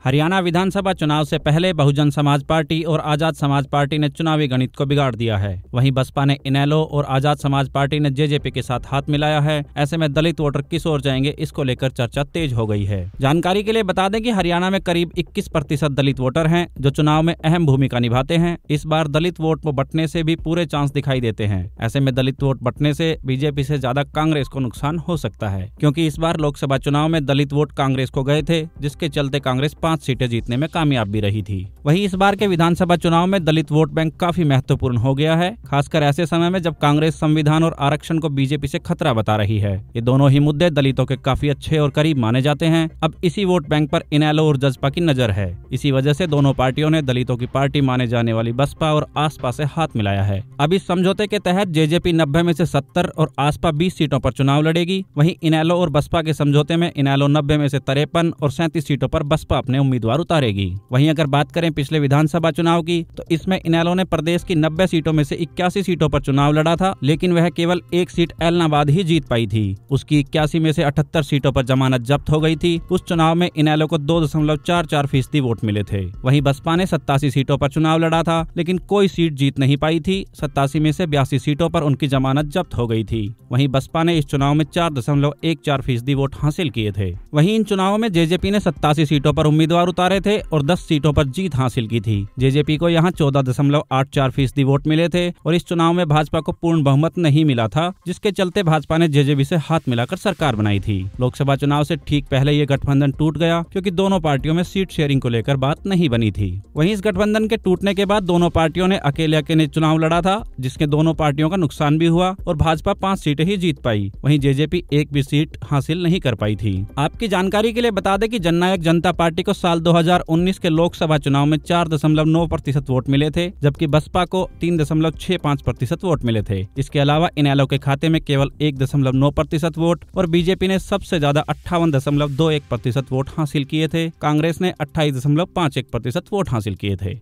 हरियाणा विधानसभा चुनाव से पहले बहुजन समाज पार्टी और आजाद समाज पार्टी ने चुनावी गणित को बिगाड़ दिया है। वहीं बसपा ने इनेलो और आजाद समाज पार्टी ने जेजेपी के साथ हाथ मिलाया है। ऐसे में दलित वोटर किस ओर जाएंगे, इसको लेकर चर्चा तेज हो गई है। जानकारी के लिए बता दें कि हरियाणा में करीब 21% दलित वोटर हैं, जो चुनाव में अहम भूमिका निभाते हैं। इस बार दलित वोट बंटने से भी पूरे चांस दिखाई देते हैं। ऐसे में दलित वोट बंटने से बीजेपी से ज्यादा कांग्रेस को नुकसान हो सकता है, क्योंकि इस बार लोकसभा चुनाव में दलित वोट कांग्रेस को गए थे, जिसके चलते कांग्रेस 5 सीटें जीतने में कामयाब भी रही थी। वहीं इस बार के विधानसभा चुनाव में दलित वोट बैंक काफी महत्वपूर्ण हो गया है, खासकर ऐसे समय में जब कांग्रेस संविधान और आरक्षण को बीजेपी से खतरा बता रही है। ये दोनों ही मुद्दे दलितों के काफी अच्छे और करीब माने जाते हैं। अब इसी वोट बैंक पर इनेलो और जसपा की नजर है। इसी वजह से दोनों पार्टियों ने दलितों की पार्टी माने जाने वाली बसपा और आसपा से हाथ मिलाया है। अब इस समझौते के तहत जेजेपी 90 में से 70 और आसपा 20 सीटों पर चुनाव लड़ेगी। वहीं इनेलो और बसपा के समझौते में इनेलो 90 में से 53 और 37 सीटों पर बसपा अपने उम्मीदवार उतारेगी। वहीं अगर बात करें पिछले विधानसभा चुनाव की, तो इसमें इनेलो ने प्रदेश की 90 सीटों में से 81 सीटों पर चुनाव लड़ा था, लेकिन वह केवल एक सीट एलनाबाद ही जीत पाई थी। उसकी 81 में से 78 सीटों पर जमानत जब्त हो गई थी। उस चुनाव में इनेलो को 2.44% वोट मिले थे। वहीं बसपा ने 87 सीटों पर चुनाव लड़ा था, लेकिन कोई सीट जीत नहीं पाई थी। 87 में से 82 सीटों पर उनकी जमानत जब्त हो गई थी। वहीं बसपा ने इस चुनाव में 4.14% वोट हासिल किए थे। वहीं इन चुनावों में जेजेपी ने 87 सीटों पर उम्मीदवार उतारे थे और 10 सीटों पर जीत हासिल की थी। जेजेपी को यहां 14.84% वोट मिले थे और इस चुनाव में भाजपा को पूर्ण बहुमत नहीं मिला था, जिसके चलते भाजपा ने जेजेपी से हाथ मिलाकर सरकार बनाई थी। लोकसभा चुनाव से ठीक पहले ये गठबंधन टूट गया, क्योंकि दोनों पार्टियों में सीट शेयरिंग को लेकर बात नहीं बनी थी। वहीं इस गठबंधन के टूटने के बाद दोनों पार्टियों ने अकेले चुनाव लड़ा था, जिसके दोनों पार्टियों का नुकसान भी हुआ और भाजपा 5 सीटें ही जीत पाई। वहीं जेजेपी एक भी सीट हासिल नहीं कर पाई थी। आपकी जानकारी के लिए बता दें कि जननायक जनता पार्टी को साल 2019 के लोकसभा चुनाव में 4.9% वोट मिले थे, जबकि बसपा को 3.65% वोट मिले थे। इसके अलावा इनेलो के खाते में केवल 1.9% वोट और बीजेपी ने सबसे ज्यादा 58.21% वोट हासिल किए थे। कांग्रेस ने 28.51% वोट हासिल किए थे।